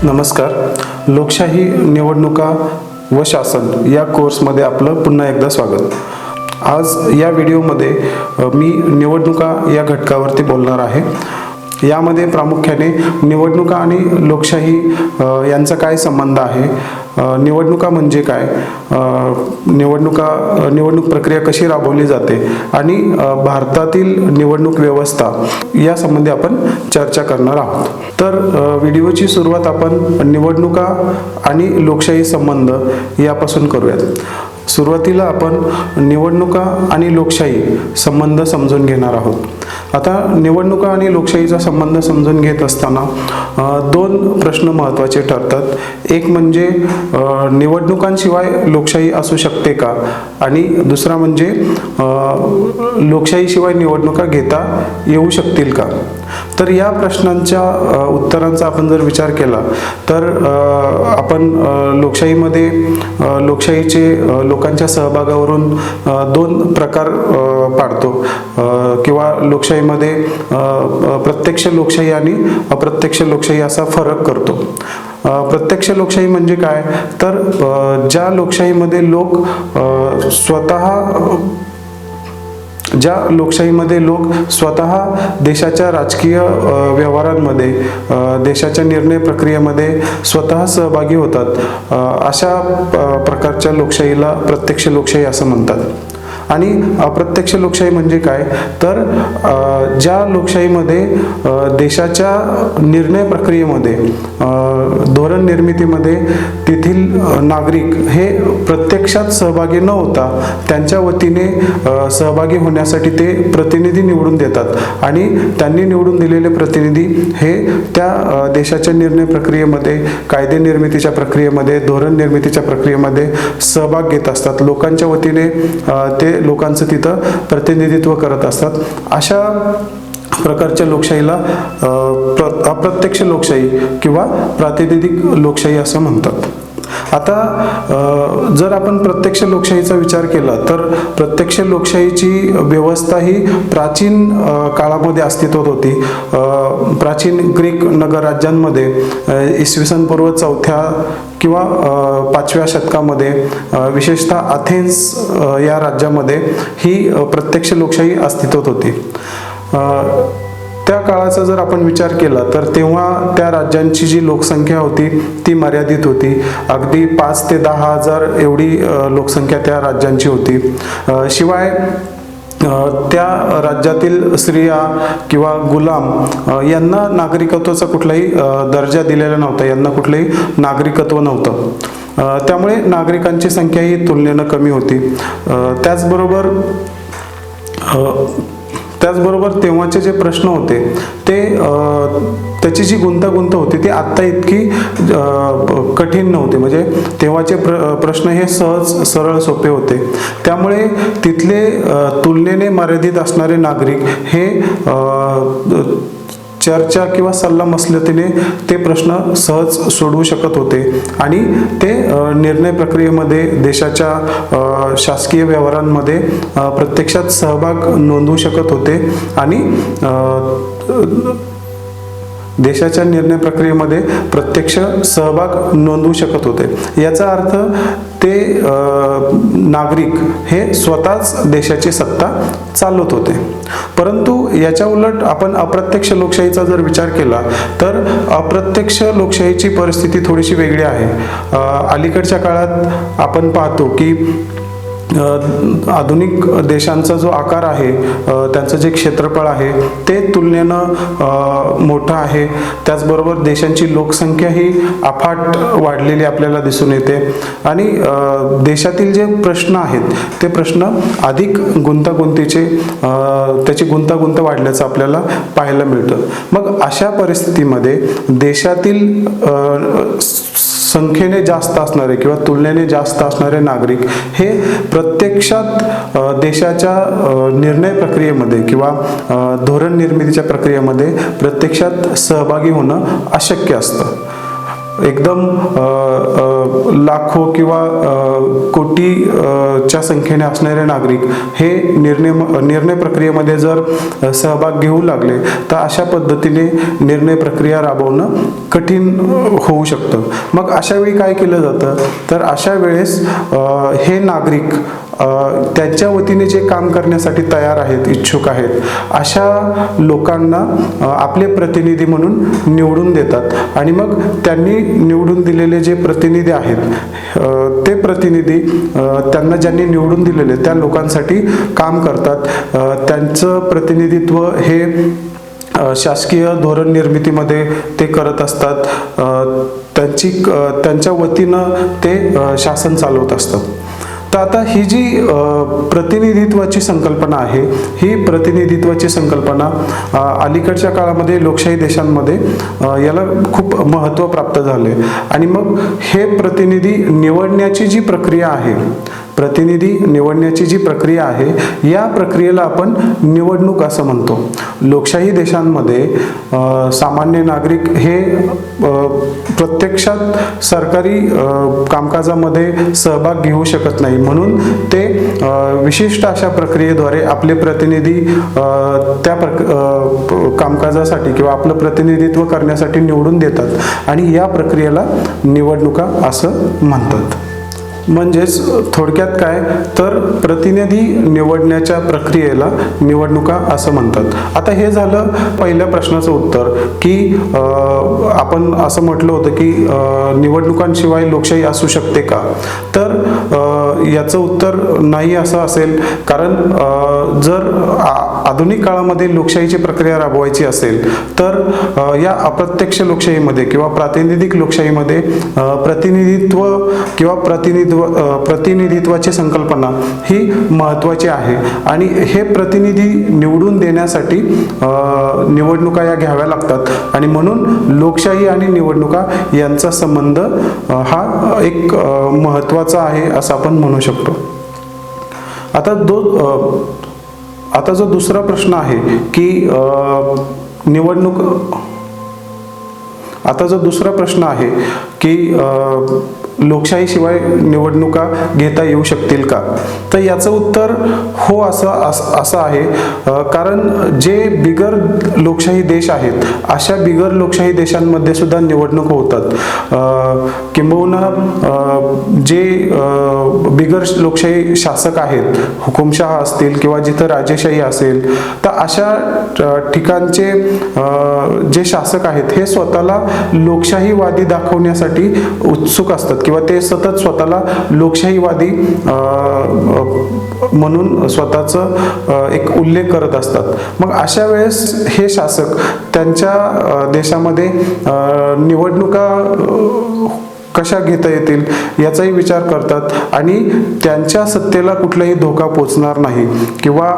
नमस्कार. लोकशाही, निवडणुका व शासन या कोर्समध्ये आपलं पुन्हा एकदा स्वागत. आज या व्हिडिओमध्ये मी निवडणुका या घटकावरती बोलणार आहे. यामध्ये प्रामुख्याने निवडणुका आणि लोकशाही यांचा काय संबंध आहे, निवडणुका म्हणजे काय, निवडणूक प्रक्रिया कशी राबवली जाते आणि भारतातील निवडणूक व्यवस्था यासंबंधी आपण चर्चा करणार आहोत. तर व्हिडिओची सुरुवात आपण निवडणुका आणि लोकशाही संबंध यापासून करूयात. सुरुवातीला आपण निवडणुका आणि लोकशाही संबंध समजून घेणार आहोत. आता निवडणुका आणि लोकशाहीचा संबंध समजून घेत असताना दोन प्रश्न महत्त्वाचे ठरतात. एक म्हणजे निवडणुकांशिवाय लोकशाही असू शकते का, आणि दुसरा म्हणजे लोकशाहीशिवाय निवडणुका घेता येऊ शकतील का. तर या प्रश्नांच्या उत्तरांचा आपण जर विचार केला तर आपण लोकशाहीमध्ये लोकशाहीचे लोकांच्या सहभागावरून दोन प्रकार पाडतो किंवा लोकशाहीमध्ये प्रत्यक्ष लोकशाही आणि अप्रत्यक्ष लोकशाही असा फरक करतो. प्रत्यक्ष लोकशाही म्हणजे काय, तर ज्या लोकशाहीमध्ये लोक स्वतः देशाच्या राजकीय व्यवहारांमध्ये, देशाच्या निर्णय प्रक्रियेमध्ये स्वतः सहभागी होतात, अशा प्रकारच्या लोकशाहीला प्रत्यक्ष लोकशाही असं म्हणतात. आणि अप्रत्यक्ष लोकशाही म्हणजे काय, तर ज्या लोकशाहीमध्ये देशाच्या निर्णय प्रक्रियेमध्ये, धोरण निर्मितीमध्ये तेथील नागरिक हे प्रत्यक्षात सहभागी न होता त्यांच्या वतीने सहभागी होण्यासाठी ते प्रतिनिधी निवडून देतात आणि त्यांनी निवडून दिलेले प्रतिनिधी हे त्या देशाच्या निर्णय प्रक्रियेमध्ये, कायदे निर्मितीच्या प्रक्रियेमध्ये, धोरण निर्मितीच्या प्रक्रियेमध्ये सहभाग घेत असतात. लोकांच्या वतीने ते लोकांचं तिथं प्रतिनिधित्व करत असतात. अशा प्रकारच्या लोकशाहीला अप्रत्यक्ष लोकशाही किंवा प्रातिनिधिक लोकशाही असं म्हणतात. आता जर आपण प्रत्यक्ष लोकशाहीचा विचार केला तर प्रत्यक्ष लोकशाहीची व्यवस्था ही प्राचीन काळामध्ये अस्तित्वात होती. प्राचीन ग्रीक नगरराज्यांमध्ये इसवी सन पूर्व 4थ्या किंवा 5व्या शतकामध्ये, विशेषतः अथेन्स या राज्यामध्ये ही प्रत्यक्ष लोकशाही अस्तित्वात होती. त्या काळाचा जर आपण विचार केला तर तेव्हा त्या राज्यांची जी लोकसंख्या होती ती मर्यादित होती. अगदी 5 ते 10 हजार एवढी लोकसंख्या त्या राज्यांची होती. शिवाय त्या राज्यातील स्त्रिया किंवा गुलाम यांना नागरिकत्वाचा कुठलाही दर्जा दिलेला नव्हता, यांना कुठलंही नागरिकत्व नव्हतं. त्यामुळे नागरिकांची संख्या ही तुलनेनं कमी होती. त्याचबरोबर तेव्हाचे जे प्रश्न होते ते त्याची जी गुंतागुंत होती ती आत्ता इतकी कठीण नव्हती. म्हणजे तेव्हाचे प्रश्न हे सहज सरळ सोपे होते. त्यामुळे तिथले तुलनेने मर्यादित असणारे नागरिक हे चर्चा किंवा सल्लामसलतीने ते प्रश्न सहज सोडवू शकत होते आणि ते निर्णय प्रक्रियेमध्ये, देशाच्या शासकीय व्यवहारांमध्ये प्रत्यक्षात सहभाग नोंदवू शकत होते आणि देशाच्या निर्णय प्रक्रियेमध्ये प्रत्यक्ष सहभाग नोंदवू शकत होते. याचा अर्थ ते नागरिक हे स्वतःच देशाची सत्ता चालवत होते. परंतु याच्या उलट आपण अप्रत्यक्ष लोकशाहीचा जर विचार केला तर अप्रत्यक्ष लोकशाहीची परिस्थिती थोडीशी वेगळी आहे. अलीकडच्या काळात आपण पाहतो की आधुनिक देशांचा जो आकार आहे, त्यांचं जे क्षेत्रफळ आहे ते तुलनेनं मोठं आहे. त्याचबरोबर देशांची लोकसंख्या ही अफाट वाढलेली आपल्याला दिसून येते आणि देशातील जे प्रश्न आहेत ते प्रश्न अधिक गुंतागुंतीचे, त्याची गुंतागुंत वाढल्याचं आपल्याला पाहायला मिळतं. मग अशा परिस्थितीमध्ये देशातील संख्येने जास्त असणारे किंवा तुलनेने जास्त असणारे नागरिक हे प्रत्यक्षात देशाच्या निर्णय प्रक्रियेमध्ये किंवा धोरण निर्मितीच्या प्रक्रियेमध्ये प्रत्यक्षात सहभागी होणं अशक्य असतं. एकदम लाखो किंवा कोटीच्या संख्येने असणारे नागरिक हे निर्णय प्रक्रियेमध्ये जर सहभाग घेऊ लागले तर अशा पद्धतीने निर्णय प्रक्रिया राबवणं कठीण होऊ शकतं. मग अशा वेळी काय केलं जातं, तर अशा वेळेस हे नागरिक त्यांच्या वतीने जे काम करण्यासाठी तयार आहेत, इच्छुक आहेत, अशा लोकांना आपले प्रतिनिधी म्हणून निवडून देतात आणि मग त्यांनी निवडून दिलेले जे प्रतिनिधी आहेत ते प्रतिनिधी त्यांना ज्यांनी निवडून दिलेले त्या लोकांसाठी काम करतात. त्यांचं प्रतिनिधित्व हे शासकीय धोरण निर्मितीमध्ये ते करत असतात. त्यांच्या वतीनं ते शासन चालवत असतात. तर आता ही जी प्रतिनिधित्वाची संकल्पना आहे, ही प्रतिनिधित्वाची संकल्पना अलीकडच्या काळामध्ये लोकशाही देशांमध्ये याला खूप महत्त्व प्राप्त झाले आणि मग हे प्रतिनिधी निवडण्याची जी प्रक्रिया आहे, या प्रक्रियेला आपण निवडणूक असं म्हणतो. लोकशाही देशांमध्ये सामान्य नागरिक हे प्रत्यक्षात सरकारी कामकाजामध्ये सहभाग घेऊ शकत नाही, म्हणून ते विशिष्ट अशा प्रक्रियेद्वारे आपले प्रतिनिधी त्या कामकाजासाठी किंवा आपलं प्रतिनिधित्व करण्यासाठी निवडून देतात आणि या प्रक्रियेला निवडणुका असं म्हणतात. म्हणजेच थोडक्यात काय, तर प्रतिनिधी निवडण्याच्या प्रक्रियेला निवडणुका असं म्हणतात. आता हे झालं पहिल्या प्रश्नाचं उत्तर की आपण असं म्हटलं होतं की निवडणुकांशिवाय लोकशाही असू शकते का, तर याचं उत्तर नाही असं असेल. कारण जर आधुनिक काळामध्ये लोकशाहीची प्रक्रिया राबवायची असेल तर या अप्रत्यक्ष लोकशाहीमध्ये किंवा प्रातिनिधिक लोकशाहीमध्ये प्रतिनिधित्व किंवा प्रतिनिधित्वाची संकल्पना ही महत्त्वाची आहे आणि हे प्रतिनिधी निवडून देण्यासाठी निवडणुका या घ्याव्या लागतात आणि म्हणून लोकशाही आणि निवडणुका यांचा संबंध हा एक महत्त्वाचा आहे असं आपण म्हणू शकतो. आता जो दुसरा प्रश्न आहे की लोकशाहीशिवाय निवडणुका घेता येऊ शकतील का, तर याचं उत्तर हो असं आहे. कारण जे बिगर लोकशाही देश आहेत अशा बिगर लोकशाही देशांमध्ये सुद्धा निवडणुका होतात. किंबहुना जे बिगर लोकशाही शासक आहेत, हुकुमशाह असतील किंवा जिथं राजेशाही असेल, तर अशा ठिकाणचे जे शासक आहेत हे स्वतःला लोकशाहीवादी दाखवण्यासाठी उत्सुक असतात किंवा ते सतत स्वतःला लोकशाहीवादी म्हणून स्वतःचं एक उल्लेख करत असतात. मग अशा वेळेस हे शासक त्यांच्या देशामध्ये निवडणुका कशा घेता येतील याचाही विचार करतात आणि त्यांच्या सत्तेला कुठलाही धोका पोचणार नाही किंवा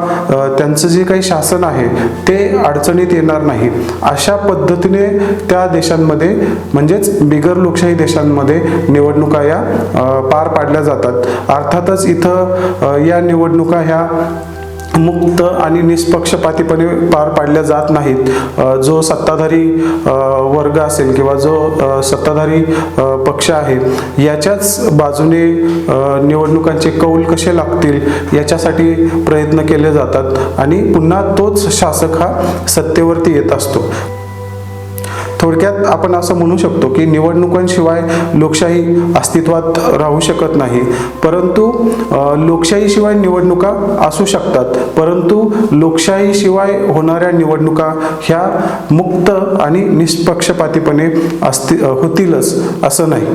त्यांचं जे काही शासन आहे ते अडचणीत येणार नाही अशा पद्धतीने त्या देशांमध्ये म्हणजेच बिगर लोकशाही देशांमध्ये निवडणुका या पार पाडल्या जातात. अर्थातच इथं या निवडणुका ह्या मुक्त आणि निष्पक्षपातीपणे पार पाडल्या जात नाहीत. जो सत्ताधारी वर्ग असेल किंवा जो सत्ताधारी पक्ष आहे याच्याच बाजूने निवडणुकांचे कौल कसे लागतील याच्यासाठी प्रयत्न केले जातात आणि पुन्हा तोच शासक हा सत्तेवरती येत असतो. थोडक्यात आपण असं म्हणू शकतो की निवडणुकांशिवाय लोकशाही अस्तित्वात राहू शकत नाही, परंतु लोकशाहीशिवाय निवडणुका असू शकतात, परंतु लोकशाहीशिवाय होणाऱ्या निवडणुका ह्या मुक्त आणि निष्पक्षपातीपणे होतीलच असं नाही.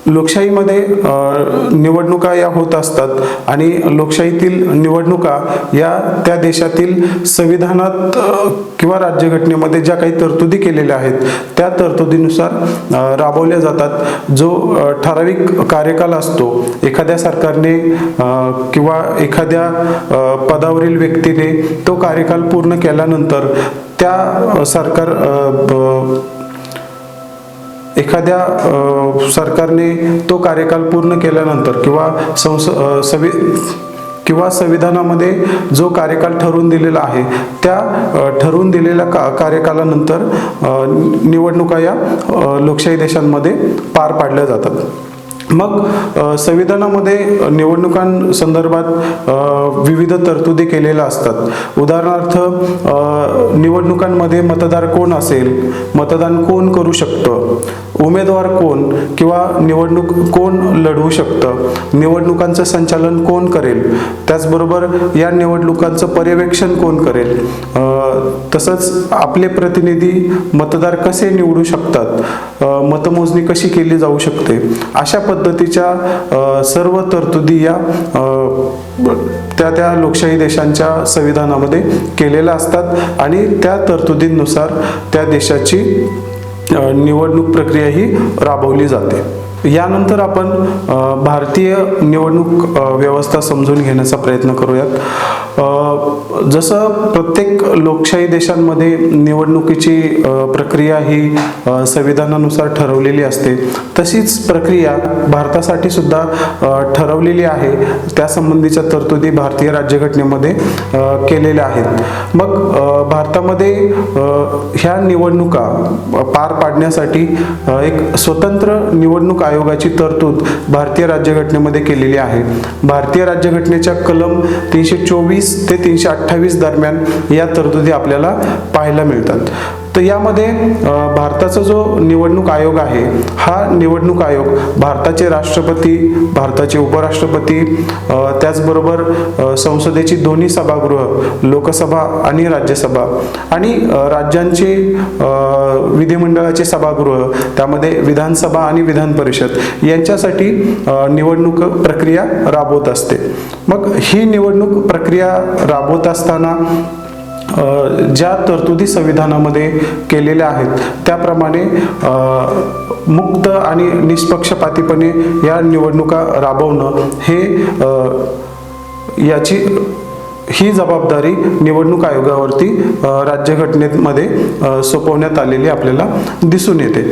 लोकशाहीमध्ये निवडणुका या होत असतात आणि लोकशाहीतील निवडणुका या त्या देशातील संविधानात किंवा राज्यघटनेमध्ये ज्या काही तरतुदी केलेल्या आहेत त्या तरतुदीनुसार राबवल्या जातात. जो ठराविक कार्यकाल असतो एखाद्या सरकारने किंवा एखाद्या पदावरील व्यक्तीने तो कार्यकाल पूर्ण केल्यानंतर त्या एखाद्या सरकारने तो कार्यकाल पूर्ण केल्यानंतर किंवा संविधानामध्ये जो कार्यकाल ठरवून दिलेला आहे त्या ठरवून दिलेल्या कार्यकालानंतर निवडणुका या लोकशाही देशांमध्ये पार पाडल्या जातात. मग संविधानामध्ये निवडणुकांसंदर्भात विविध तरतुदी केलेल्या असतात. उदाहरणार्थ निवडणुकांमध्ये मतदार कोण असेल, मतदान कोण करू शकतं, उमेदवार कोण किंवा निवडणूक कोण लढवू शकतं, निवडणुकांचं संचालन कोण करेल, त्याचबरोबर या निवडणुकांचं पर्यवेक्षण कोण करेल, तसंच आपले प्रतिनिधी मतदार कसे निवडू शकतात, मतमोजणी कशी केली जाऊ शकते, अशा पद्धतीच्या सर्व तरतुदी या त्या लोकशाही देशांच्या संविधानामध्ये केलेल्या असतात आणि त्या तरतुदींनुसार त्या देशाची निवडणूक प्रक्रिया ही राबवली जाते. यानंतर आपण भारतीय निवडणूक व्यवस्था समजून घेण्याचा प्रयत्न करूयात. जसं प्रत्येक लोकशाही देशांमध्ये निवडणुकीची प्रक्रिया ही संविधानानुसार ठरवलेली असते, तशीच प्रक्रिया भारतासाठी सुद्धा ठरवलेली आहे. त्यासंबंधीच्या तरतुदी भारतीय राज्यघटनेमध्ये केलेल्या आहेत. मग भारतामध्ये ह्या निवडणुका पार पाडण्यासाठी एक स्वतंत्र निवडणूक आयोगाची तरतूद भारतीय राज्यघटनेमध्ये केलेली आहे. भारतीय राज्यघटनेच्या कलम 324 ते 328 दरम्यान या तरतुदी आपल्याला पाहायला मिळतात. तर यामध्ये भारताचा जो निवडणूक आयोग आहे, हा निवडणूक आयोग भारताचे राष्ट्रपती, भारताचे उपराष्ट्रपती, त्याचबरोबर संसदेची दोन्ही सभागृह, लोकसभा आणि राज्यसभा, आणि राज्यांचे विधिमंडळाचे सभागृह, त्यामध्ये विधानसभा आणि विधान परिषद यांच्यासाठी निवडणूक प्रक्रिया राबवत असते. मग ही निवडणूक प्रक्रिया राबवत असताना ज्या तरतुदी संविधानामध्ये केलेल्या आहेत त्याप्रमाणे मुक्त आणि निष्पक्षपातीपणे या निवडणुका राबवणं ही जबाबदारी निवडणूक आयोगावरती राज्यघटनेमध्ये सोपवण्यात आलेली आपल्याला दिसून येते.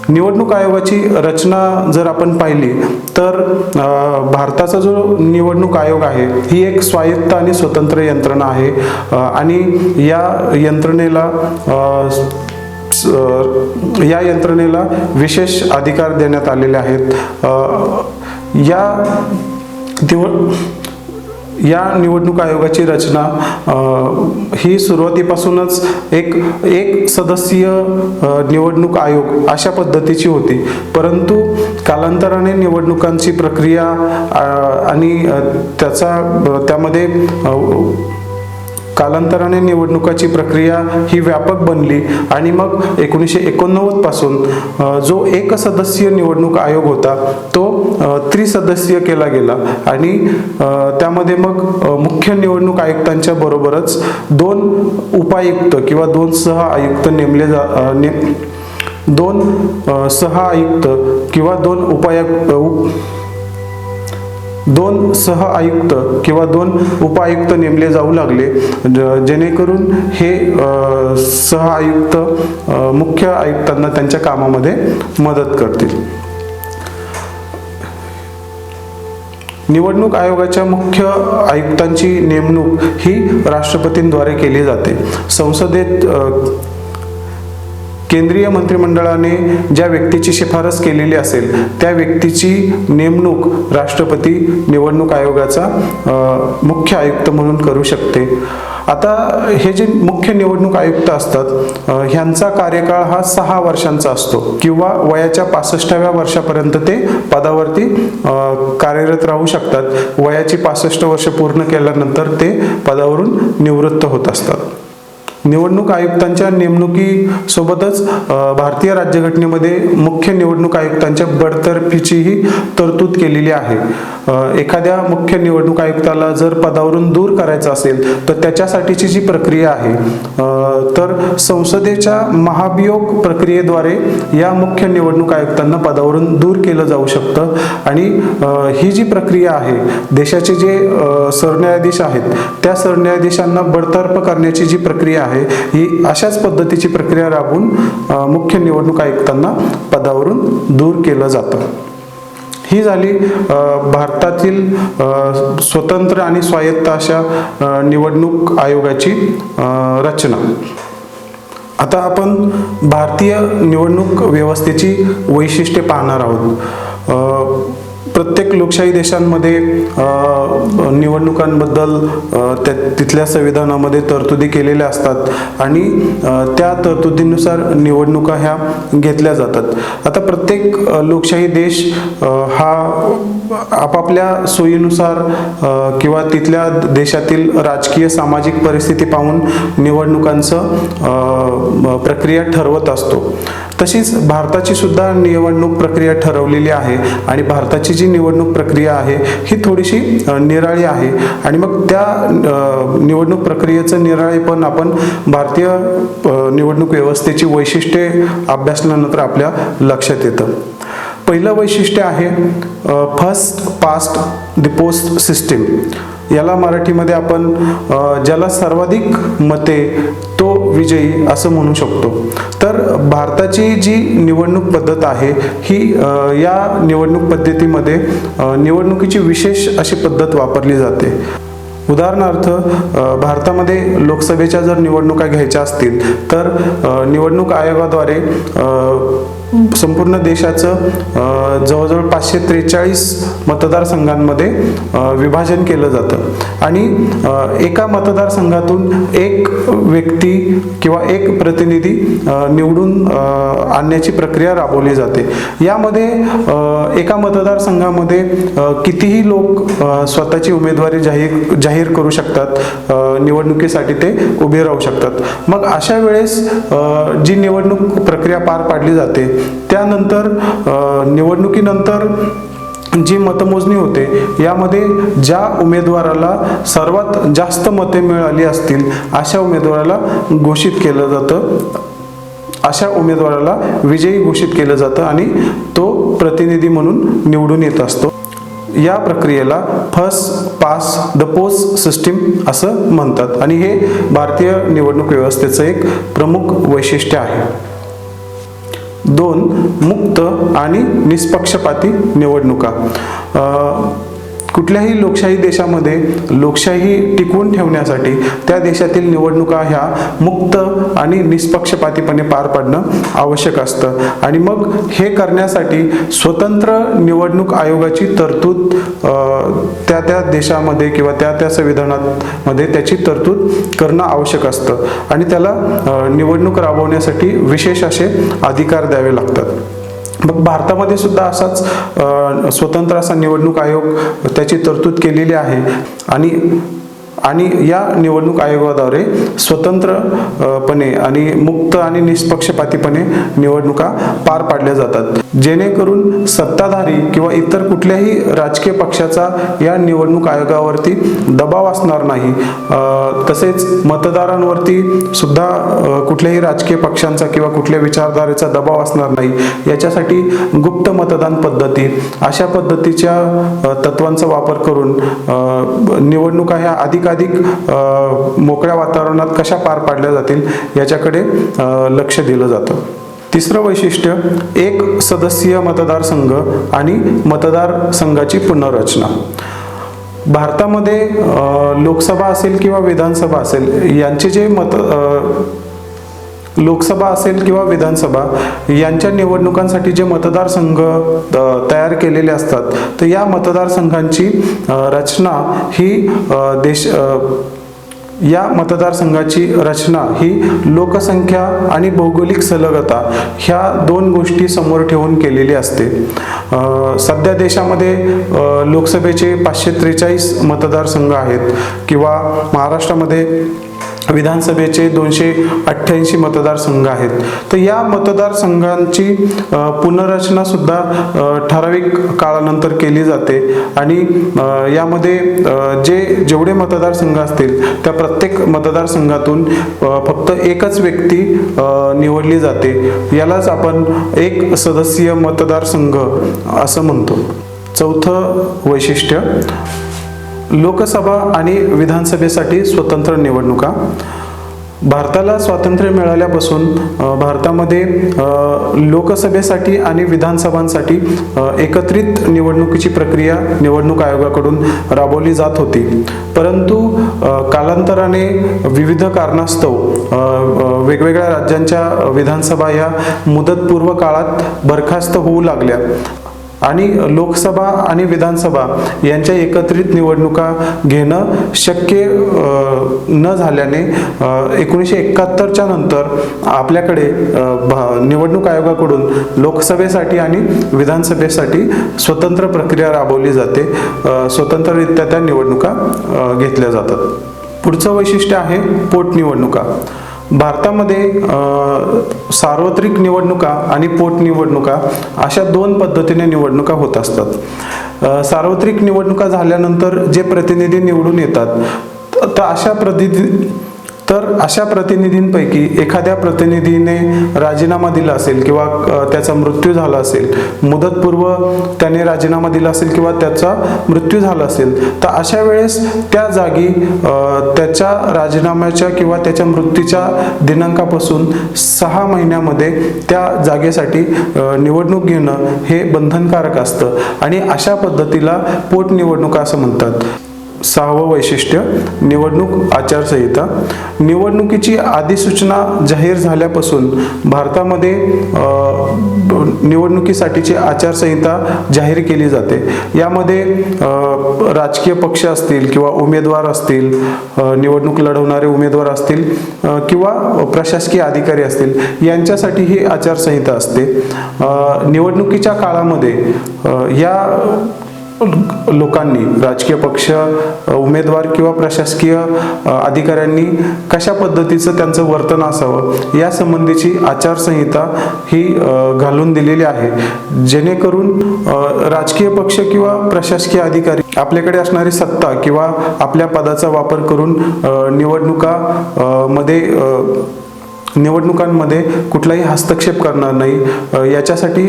निवडणूक आयोगाची रचना जर आपण पाहिली तर भारताचा जो निवडणूक आयोग आहे ही एक स्वायत्त आणि स्वतंत्र यंत्रणा आहे आणि या यंत्रणेला विशेष अधिकार देण्यात आलेले आहेत. या निवडणूक आयोगाची रचना ही सुरुवातीपासूनच एक सदस्यीय निवडणूक आयोग अशा पद्धतीची होती, परंतु कालांतराने निवडणुकांची प्रक्रिया आणि त्यामध्ये कालांतराने निवडणुकाची प्रक्रिया ही व्यापक बनली आणि मग 1989 पासून जो एक सदस्यीय निवडणूक आयोग होता तो त्रिसदस्यीय केला गेला आणि त्यामध्ये मग मुख्य निवडणूक आयुक्तांच्या बरोबरच 2 उपायुक्त किंवा 2 सह आयुक्त दोन सह आयुक्त किंवा 2 सह आयुक्त किंवा 2 उपायुक्त नेमले जाऊ लागले, जेणेकरून हे सह आयुक्त मुख्य आयुक्तांना त्यांच्या कामामध्ये मदत करतील. निवडणूक आयोगाच्या मुख्य आयुक्तांची नेमणूक ही राष्ट्रपतींद्वारे केली जाते. संसदेत केंद्रीय मंत्रिमंडळाने ज्या व्यक्तीची शिफारस केलेली असेल त्या व्यक्तीची नेमणूक राष्ट्रपती निवडणूक आयोगाचा मुख्य आयुक्त म्हणून करू शकते. आता हे जे मुख्य निवडणूक आयुक्त असतात ह्यांचा कार्यकाळ हा 6 वर्षांचा असतो किंवा वयाच्या 65व्या वर्षापर्यंत ते पदावरती कार्यरत राहू शकतात. वयाची 65 वर्ष पूर्ण केल्यानंतर ते पदावरून निवृत्त होत असतात. निवडणूक आयुक्तांच्या नेमणुकीसोबतच भारतीय राज्यघटनेमध्ये मुख्य निवडणूक आयुक्तांच्या बडतर्फीचीही तरतूद केलेली आहे. एखाद्या मुख्य निवडणूक आयुक्ताला जर पदावरून दूर करायचं असेल तर त्याच्यासाठीची जी प्रक्रिया आहे तर संसदेच्या महाभियोग प्रक्रियेद्वारे या मुख्य निवडणूक आयुक्तांना पदावरून दूर केलं जाऊ शकतं आणि ही जी प्रक्रिया आहे देशाचे जे सरन्यायाधीश आहेत त्या सरन्यायाधीशांना बडतर्फ करण्याची जी प्रक्रिया आहे ही अशाच पद्धतीची प्रक्रिया राबवून मुख्य निवडणूक आयुक्तांना पदावरून दूर केलं जातं. ही झाली भारतातील स्वतंत्र आणि स्वायत्त अशा निवडणूक आयोगाची रचना. आता आपण भारतीय निवडणूक व्यवस्थेची वैशिष्ट्ये पाहणार आहोत. प्रत्येक लोकशाही देशांमध्ये निवडणुकांबद्दल तिथल्या संविधानामध्ये तरतुदी केलेल्या असतात आणि त्या तरतुदीनुसार निवडणुका ह्या घेतल्या जातात. आता प्रत्येक लोकशाही देश हा आपापल्या सोयीनुसार किंवा तिथल्या देशातील राजकीय सामाजिक परिस्थिती पाहून निवडणुकांचं प्रक्रिया ठरवत असतो. तशीच भारताची सुद्धा निवडणूक प्रक्रिया ठरवलेली आहे आणि भारताची जी निवडणूक प्रक्रिया आहे ही थोडीशी निराळी आहे आणि मग त्या निवडणूक प्रक्रियेचं निराळेपण आपण भारतीय निवडणूक व्यवस्थेची वैशिष्ट्ये अभ्यासल्यानंतर आपल्या लक्षात येतं. पहिलं वैशिष्ट्य आहे first past the post system. याला मराठीमध्ये आपण ज्याला सर्वाधिक मते तो विजयी असं म्हणू शकतो. तर भारताची जी निवडणूक पद्धत आहे ही या निवडणूक पद्धतीमध्ये निवडणुकीची विशेष अशी पद्धत वापरली जाते. उदाहरणार्थ भारतामध्ये लोकसभेच्या जर निवडणुका घ्यायच्या असतील तर निवडणूक आयोगाद्वारे संपूर्ण देशाचं जवळजवळ 543 मतदारसंघांमध्ये विभाजन केलं जातं आणि एका मतदारसंघातून एक व्यक्ती किंवा एक प्रतिनिधी निवडून आणण्याची प्रक्रिया राबवली जाते. यामध्ये एका मतदारसंघामध्ये कितीही लोक स्वतःची उमेदवारी जाहीर करू शकतात, निवडणुकीसाठी ते उभे राहू शकतात. मग अशा वेळेस जी निवडणूक प्रक्रिया पार पाडली जाते त्यानंतर निवडणुकीनंतर जी मतमोजणी होते यामध्ये ज्या उमेदवाराला सर्वात जास्त मते मिळाली असतील अशा उमेदवाराला घोषित केलं जातं, अशा उमेदवाराला विजयी घोषित केलं जातं आणि तो प्रतिनिधी म्हणून निवडून येत असतो. या प्रक्रियेला first past the post system असं म्हणतात आणि हे भारतीय निवडणूक व्यवस्थेचं एक प्रमुख वैशिष्ट्य आहे. 2. मुक्त आणि निष्पक्षपाती निवडणुका. कुठल्याही लोकशाही देशामध्ये लोकशाही टिकवून ठेवण्यासाठी त्या देशातील निवडणुका ह्या मुक्त आणि निष्पक्षपातीपणे पार पाडणं आवश्यक असतं आणि मग हे करण्यासाठी स्वतंत्र निवडणूक आयोगाची तरतूद त्या देशामध्ये किंवा त्या संविधानामध्ये त्याची तरतूद करणं आवश्यक असतं आणि त्याला निवडणूक राबवण्यासाठी विशेष असे अधिकार द्यावे लागतात. मग भारतामध्ये सुद्धा असाच स्वतंत्र असा निवडणूक आयोग त्याची तरतूद केलेली आहे आणि या निवडणूक आयोगाद्वारे स्वतंत्रपणे आणि मुक्त आणि निष्पक्षपातीपणे निवडणुका पार पाडल्या जातात, जेणेकरून सत्ताधारी किंवा इतर कुठल्याही राजकीय पक्षाचा या निवडणूक आयोगावरती दबाव असणार नाही. तसेच मतदारांवरती सुद्धा कुठल्याही राजकीय पक्षांचा किंवा कुठल्या विचारधारेचा दबाव असणार नाही. याच्यासाठी गुप्त मतदान पद्धती अशा पद्धतीच्या तत्वांचा वापर करून निवडणुका ह्या अधिक मोकळ्या वातावरणात कशा पार पाडल्या जातील याच्याकडे लक्ष दिलं जातं. तिसरं वैशिष्ट्य एक सदस्यीय मतदारसंघ आणि मतदारसंघाची पुनर्रचना. भारतामध्ये लोकसभा असेल किंवा विधानसभा असेल यांचे जे लोकसभा असेल किंवा विधानसभा यांच्या निवडणुकांसाठी जे मतदारसंघ तयार केलेले असतात तर या मतदारसंघांची रचना ही या मतदारसंघाची रचना ही लोकसंख्या आणि भौगोलिक सलगता ह्या 2 गोष्टी समोर ठेवून केलेली असते. सध्या देशामध्ये लोकसभेचे 543 मतदारसंघ आहेत किंवा महाराष्ट्रामध्ये विधानसभेचे 288 मतदारसंघ आहेत. तर या मतदारसंघांची पुनर्रचना सुद्धा ठराविक काळानंतर केली जाते आणि यामध्ये जेवढे मतदारसंघ असतील त्या प्रत्येक मतदारसंघातून फक्त एकच व्यक्ती निवडली जाते. यालाच आपण एक सदस्यीय मतदारसंघ असं म्हणतो. चौथं वैशिष्ट्य लोकसभा आणि विधानसभेसाठी स्वतंत्र निवडणुका. भारताला स्वातंत्र्य मिळाल्यापासून भारतामध्ये लोकसभेसाठी आणि विधानसभांसाठी एकत्रित निवडणुकीची प्रक्रिया निवडणूक आयोगाकडून राबवली जात होती. परंतु कालांतराने विविध कारणास्तव वेगवेगळ्या राज्यांच्या विधानसभा या मुदतपूर्व काळात बरखास्त होऊ लागल्या आणि लोकसभा आणि विधानसभा यांच्या एकत्रित निवडणुका घेणं शक्य न झाल्याने 1971च्या नंतर आपल्याकडे निवडणूक आयोगाकडून लोकसभेसाठी आणि विधानसभेसाठी स्वतंत्र प्रक्रिया राबवली जाते. स्वतंत्ररित्या त्या निवडणुका घेतल्या जातात. पुढचं वैशिष्ट्य आहे पोटनिवडणुका. भारतामध्ये सार्वत्रिक निवडणुका आणि पोटनिवडणुका अशा दोन पद्धतीने निवडणुका होत असतात. सार्वत्रिक निवडणुका झाल्यानंतर जे प्रतिनिधी निवडून येतात तर अशा प्रतिनिधींपैकी एखाद्या प्रतिनिधीने राजीनामा दिला असेल किंवा त्याचा मृत्यू झाला असेल, मुदतपूर्व त्याने राजीनामा दिला असेल किंवा त्याचा मृत्यू झाला असेल, तर अशा वेळेस त्या जागी त्याच्या राजीनाम्याच्या किंवा त्याच्या मृत्यूच्या दिनांकापासून 6 महिन्यामध्ये त्या जागेसाठी निवडणूक घेणं हे बंधनकारक असतं आणि अशा पद्धतीला पोटनिवडणुका असं म्हणतात. 6वं वैशिष्ट्य निवडणूक आचारसंहिता. निवडणुकीची अधिसूचना जाहीर झाल्यापासून भारतामध्ये निवडणुकीसाठीची आचारसंहिता जाहीर केली जाते. यामध्ये राजकीय पक्ष असतील किंवा उमेदवार असतील, निवडणूक लढवणारे उमेदवार असतील किंवा प्रशासकीय अधिकारी असतील यांच्यासाठी ही आचारसंहिता असते. निवडणुकीच्या काळामध्ये या लोकांनी, राजकीय पक्ष, उमेदवार किंवा प्रशासकीय अधिकाऱ्यांनी कशा पद्धतीचं त्यांचं वर्तन असावं या संबंधीची आचारसंहिता ही घालून दिलेली आहे, जेणेकरून राजकीय पक्ष किंवा प्रशासकीय अधिकारी आपल्याकडे असणारी सत्ता किंवा आपल्या पदाचा वापर करून निवडणुकांमध्ये कुठलाही हस्तक्षेप करणार नाही याच्यासाठी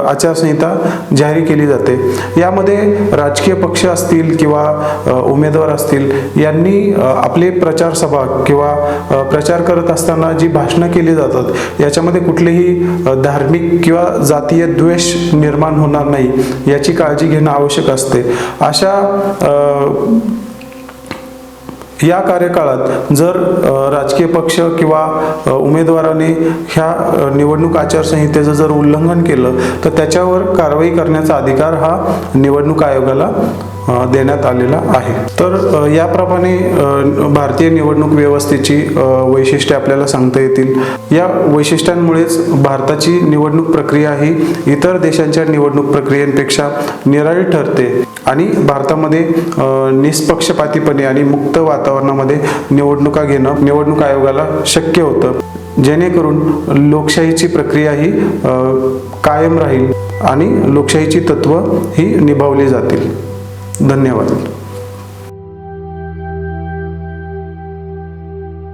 आचारसंहिता जारी केली जाते. यामध्ये राजकीय पक्ष असतील किंवा उमेदवार असतील यांनी आपले प्रचार सभा किंवा प्रचार करत असताना जी भाषणं केली जातात याच्यामध्ये कुठलेही धार्मिक किंवा जातीय द्वेष निर्माण होणार नाही याची काळजी घेणं आवश्यक असते. या कार्यकाळात जर राजकीय पक्ष किंवा उमेदवाराने ह्या निवडणूक आचारसंहितेचं जर उल्लंघन केलं तर त्याच्यावर कारवाई करण्याचा अधिकार हा निवडणूक आयोगाला देण्यात आलेला आहे. तर याप्रमाणे भारतीय निवडणूक व्यवस्थेची वैशिष्ट्ये आपल्याला सांगता येतील. या वैशिष्ट्यांमुळेच भारताची निवडणूक प्रक्रिया ही इतर देशांच्या निवडणूक प्रक्रियांपेक्षा निराळी ठरते आणि भारतामध्ये निष्पक्षपातीपणे आणि मुक्त वातावरणामध्ये निवडणुका घेणं निवडणूक आयोगाला शक्य होतं, जेणेकरून लोकशाहीची प्रक्रिया ही कायम राहील आणि लोकशाहीची तत्त्व ही निभावली जातील. धन्यवाद.